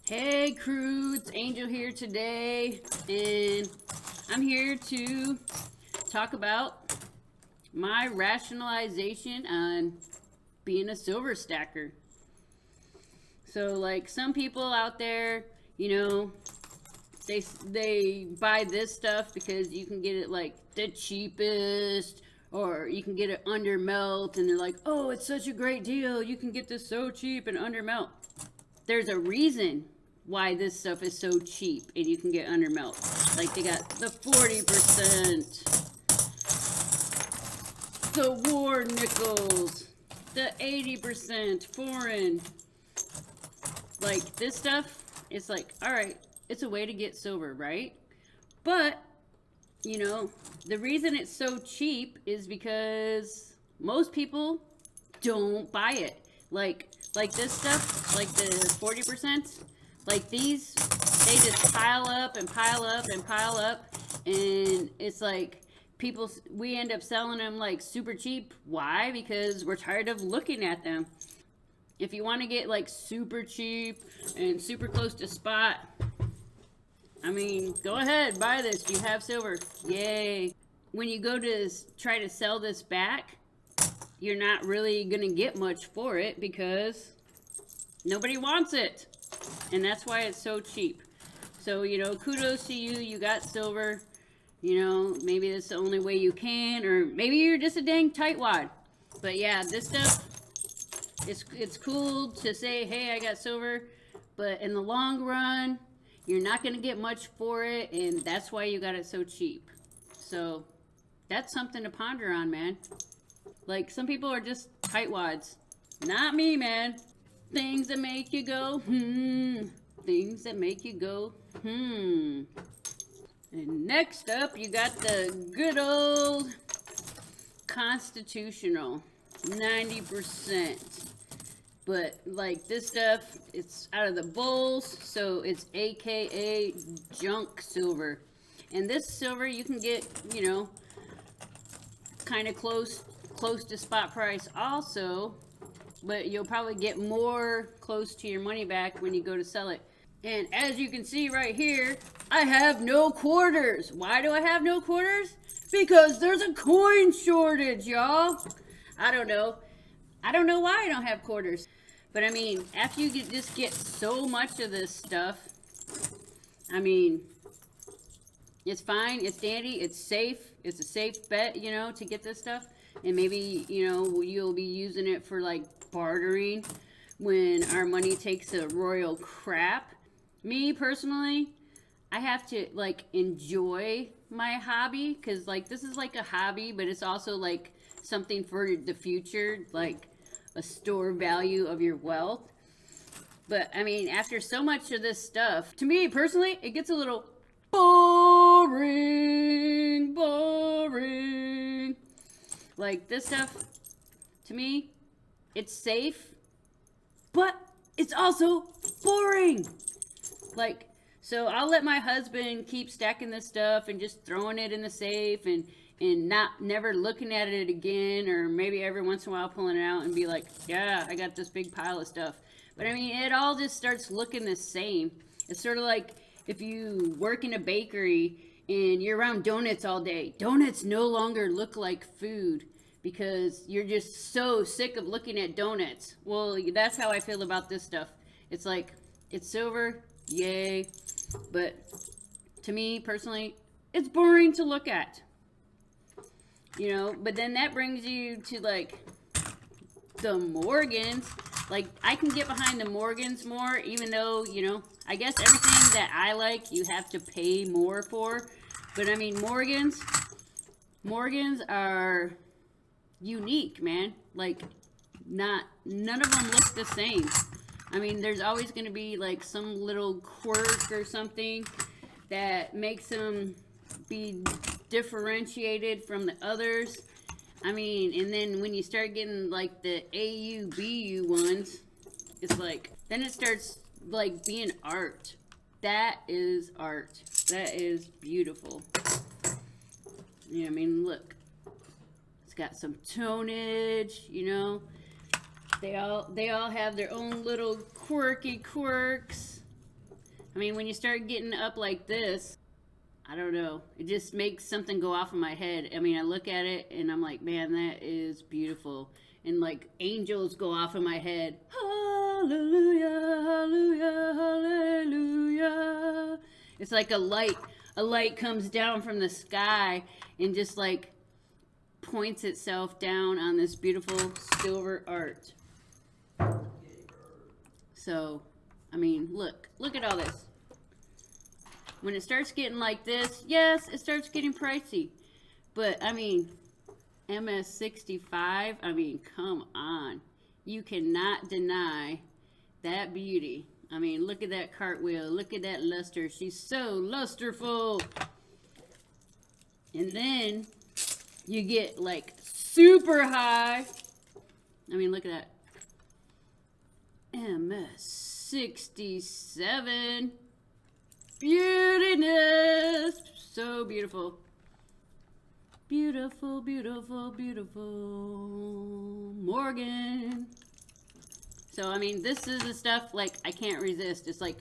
Hey crew, it's Angel here today, and I'm here to talk about my rationalization on being a silver stacker. So like some people out there, they buy this stuff because you can get it like the cheapest, or you can get it under melt, and they're like, oh, it's such a great deal, you can get this so cheap and under melt. There's a reason why this stuff is so cheap and you can get under melt. Like they got the 40%, the war nickels, the 80% foreign. Like this stuff, it's like, all right, it's a way to get silver, right? But, the reason it's so cheap is because most people don't buy it. Like this stuff, like the 40%, like these, they just pile up and pile up and pile up, and it's like we end up selling them like super cheap. Why? Because we're tired of looking at them. If you want to get like super cheap and super close to spot, I mean, go ahead, buy this. You have silver. Yay. When you go to try to sell this back, you're not really going to get much for it because nobody wants it. And that's why it's so cheap. So, kudos to you. You got silver. Maybe that's the only way you can, or maybe you're just a dang tightwad. But yeah, this stuff, it's cool to say, hey, I got silver. But in the long run, you're not going to get much for it, and that's why you got it so cheap. So that's something to ponder on, man. Like, some people are just tightwads. Not me, man. Things that make you go, Things that make you go, And next up, you got the good old constitutional, 90%. But like this stuff, it's out of the bowls, so it's AKA junk silver. And this silver you can get, kind of close to spot price also, but you'll probably get more close to your money back when you go to sell it. And as you can see right here, I have no quarters. Why do I have no quarters? Because there's a coin shortage, y'all. I don't know why I don't have quarters. But I mean, after you just get so much of this stuff, I mean, it's fine, it's dandy, it's safe. It's a safe bet, to get this stuff. And maybe, you'll be using it for like bartering when our money takes a royal crap. Me personally, I have to like enjoy my hobby, because like this is like a hobby, but it's also like something for the future, like a store value of your wealth. But I mean, after so much of this stuff, to me personally, it gets a little boring. Like this stuff, to me, it's safe, but it's also boring. Like, so I'll let my husband keep stacking this stuff and just throwing it in the safe and never looking at it again, or maybe every once in a while pulling it out and be like, yeah, I got this big pile of stuff. But I mean, it all just starts looking the same. It's sort of like if you work in a bakery and you're around donuts all day. Donuts no longer look like food because you're just so sick of looking at donuts. Well, that's how I feel about this stuff. It's like, it's silver, yay, but to me personally, it's boring to look at. But then that brings you to like the Morgans. Like, I can get behind the Morgans more, even though, I guess everything that I like, you have to pay more for. But I mean, Morgans are unique, man. Like, none of them look the same. I mean, there's always going to be like some little quirk or something that makes them be differentiated from the others. I mean, and then when you start getting like the AU, BU ones, it's like, then it starts like being art. That is art. That is beautiful. I mean, look. It's got some tonnage, They all have their own little quirky quirks. I mean, when you start getting up like this, I don't know. It just makes something go off in my head. I mean, I look at it and I'm like, man, that is beautiful. And like angels go off in my head. Hallelujah, hallelujah, hallelujah. It's like a light. A light comes down from the sky and just like points itself down on this beautiful silver art. So, I mean, look at all this. When it starts getting like this, yes, it starts getting pricey. But, I mean, MS65, I mean, come on. You cannot deny that beauty. I mean, look at that cartwheel. Look at that luster. She's so lusterful. And then you get like super high. I mean, look at that. MS67. Beautiness. So beautiful. Beautiful, beautiful, beautiful. Morgan. So, I mean, this is the stuff, like, I can't resist. It's like,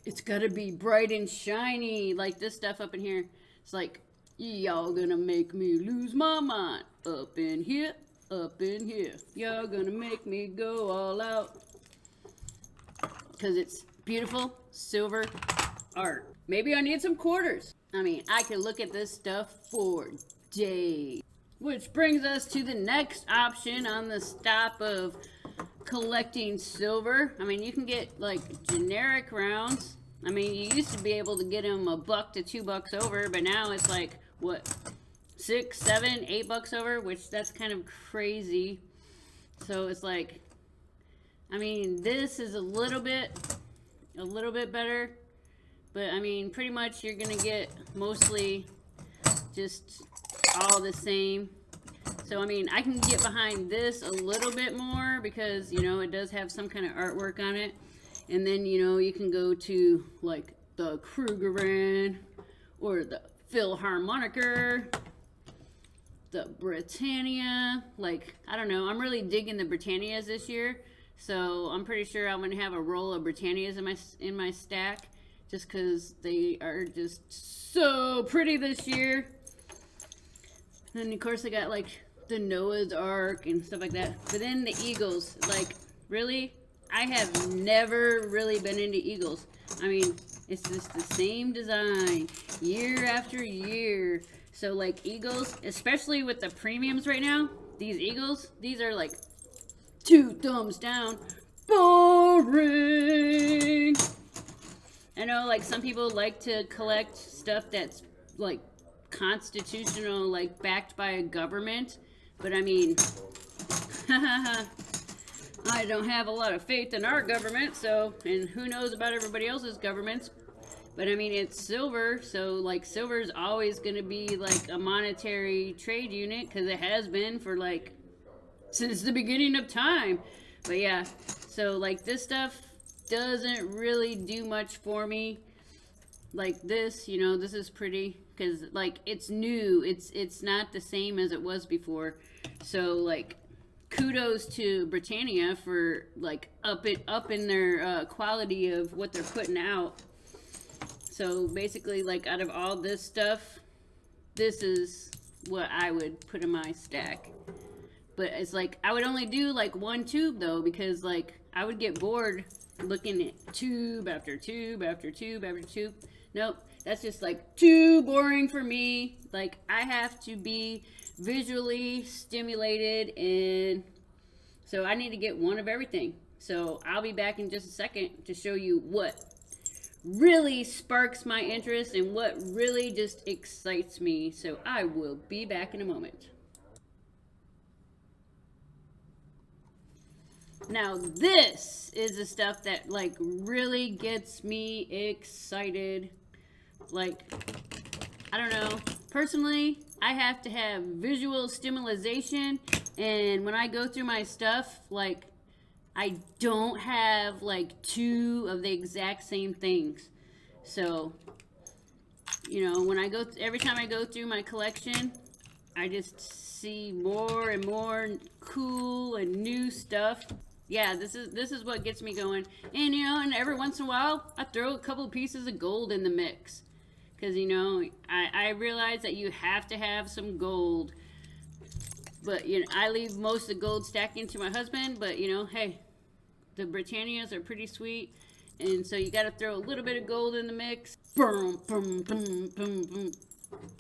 it's gotta be bright and shiny. Like, this stuff up in here. It's like, y'all gonna make me lose my mind. Up in here, up in here. Y'all gonna make me go all out. Because it's beautiful silver art. Maybe I need some quarters. I mean, I can look at this stuff for days. Which brings us to the next option on the stop of collecting silver. I mean, you can get like generic rounds. I mean, you used to be able to get them $1 to $2 over, but now it's like, what, $6, $7, $8 over, which that's kind of crazy. So it's like, I mean, this is a little bit better, but I mean, pretty much you're gonna get mostly just all the same. So, I mean, I can get behind this a little bit more because, you know, it does have some kind of artwork on it. And then, you know, you can go to, like, the Krugerrand or the Philharmoniker, the Britannia. Like, I don't know. I'm really digging the Britannias this year. So, I'm pretty sure I'm going to have a roll of Britannias in my stack just because they are just so pretty this year. And then, of course, I got, like, the Noah's Ark and stuff like that. But then the Eagles, like, really, I have never really been into Eagles. I mean, it's just the same design year after year. So, like, Eagles, especially with the premiums right now, these Eagles, these are like 2 thumbs down. Boring. I know, like, some people like to collect stuff that's, like, constitutional, like, backed by a government. But I mean, I don't have a lot of faith in our government, so, and who knows about everybody else's governments. But I mean, it's silver, so like silver is always going to be like a monetary trade unit because it has been for like since the beginning of time. But yeah, so like this stuff doesn't really do much for me. Like this, you know, this is pretty because like it's new. It's not the same as it was before. So like kudos to Britannia for like up in their quality of what they're putting out. So basically, like out of all this stuff, this is what I would put in my stack. But it's like I would only do like 1 tube though, because like I would get bored looking at tube after tube after tube after tube. Nope, that's just like too boring for me. Like I have to be visually stimulated, and so I need to get one of everything. So I'll be back in just a second to show you what really sparks my interest and what really just excites me. So I will be back in a moment. Now this is the stuff that like really gets me excited. Like, I don't know, personally I have to have visual stimulation, and when I go through my stuff, like I don't have like 2 of the exact same things. So, you know, when I go every time I go through my collection, I just see more and more cool and new stuff. yeah, this is what gets me going. And you know, and every once in a while, I throw a couple pieces of gold in the mix, because you know, I realize that you have to have some gold. But you know, I leave most of the gold stacking to my husband. But you know, hey, the Britannias are pretty sweet, and so you got to throw a little bit of gold in the mix. Boom, boom, boom, boom, boom.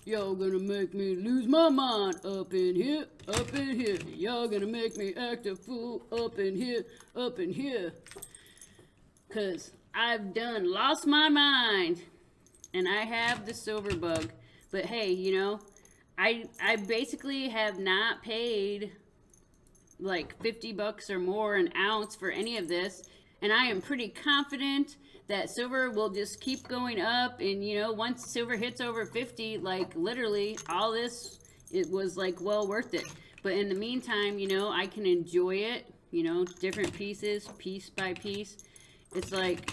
Y'all gonna make me lose my mind up in here, up in here. Y'all gonna make me act a fool up in here, up in here. Cause I've done lost my mind, and I have the silver bug. But hey, you know, I basically have not paid like 50 bucks or more an ounce for any of this, and I am pretty confident that silver will just keep going up. And you know, once silver hits over 50, like literally all this, it was like well worth it. But in the meantime, you know, I can enjoy it, you know, different pieces, piece by piece. It's like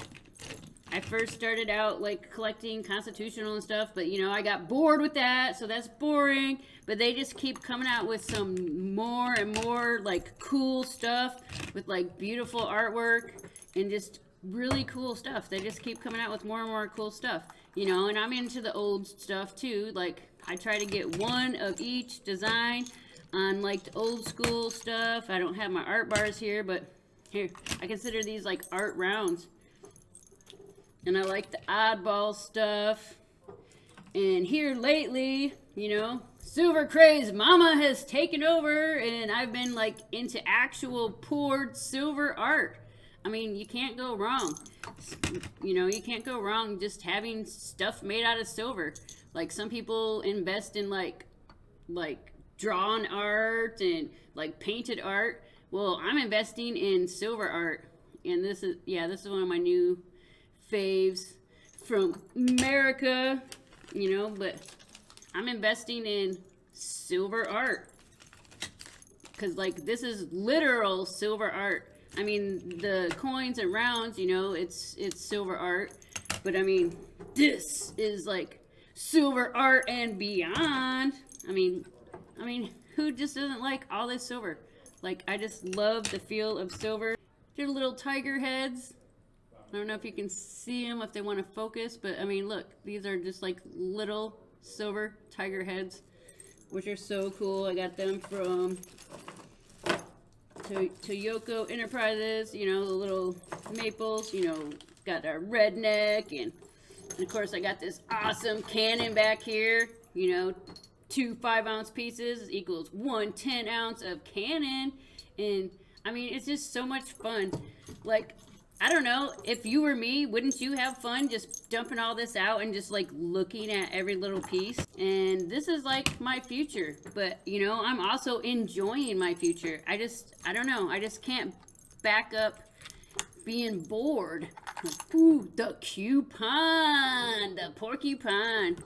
I first started out like collecting constitutional and stuff, but you know, I got bored with that, so that's boring. But they just keep coming out with some more and more like cool stuff with like beautiful artwork and just really cool stuff. They just keep coming out with more and more cool stuff, you know. And I'm into the old stuff too. Like I try to get one of each design on like the old school stuff. I don't have my art bars here, but here, I consider these like art rounds. And I like the oddball stuff. And here lately, you know, silver craze mama has taken over, and I've been like into actual poured silver art. I mean, you can't go wrong. You know, you can't go wrong just having stuff made out of silver. Like some people invest in like drawn art and like painted art. Well, I'm investing in silver art. And this is one of my new faves from America, you know. But I'm investing in silver art because like this is literal silver art. I mean, the coins and rounds, you know, it's silver art, but I mean, this is like silver art and beyond. I mean, who just doesn't like all this silver? Like, I just love the feel of silver. They're little tiger heads. I don't know if you can see them, if they want to focus, but I mean, look, these are just like little silver tiger heads, which are so cool. I got them from Toyoko Enterprises, you know, the little maples, you know, got our redneck, and of course I got this awesome cannon back here, you know, 2 5-ounce pieces equals 1 10-ounce of cannon. And I mean, it's just so much fun. Like, I don't know, if you were me, wouldn't you have fun just dumping all this out and just like looking at every little piece? And this is like my future, but you know, I'm also enjoying my future. I don't know, I just can't back up being bored. Ooh, the coupon, the porcupine.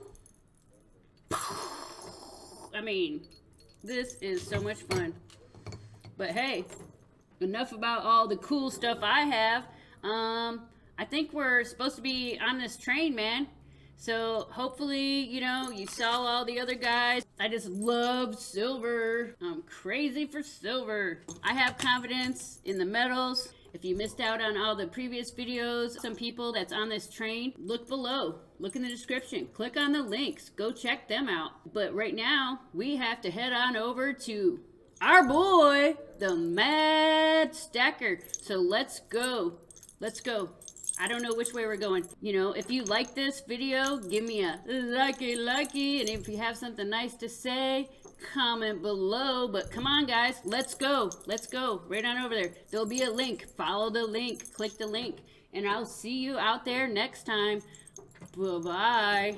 I mean, this is so much fun. But hey, enough about all the cool stuff I have. I think we're supposed to be on this train, man. So hopefully, you know, you saw all the other guys. I just love silver. I'm crazy for silver. I have confidence in the metals. If you missed out on all the previous videos, some people that's on this train, look below. Look in the description. Click on the links. Go check them out. But right now, we have to head on over to our boy, the Mad Stacker. So let's go. Let's go. I don't know which way we're going. You know, if you like this video, give me a likey. And if you have something nice to say, comment below. But come on, guys. Let's go. Let's go. Right on over there. There'll be a link. Follow the link. Click the link. And I'll see you out there next time. Bye-bye.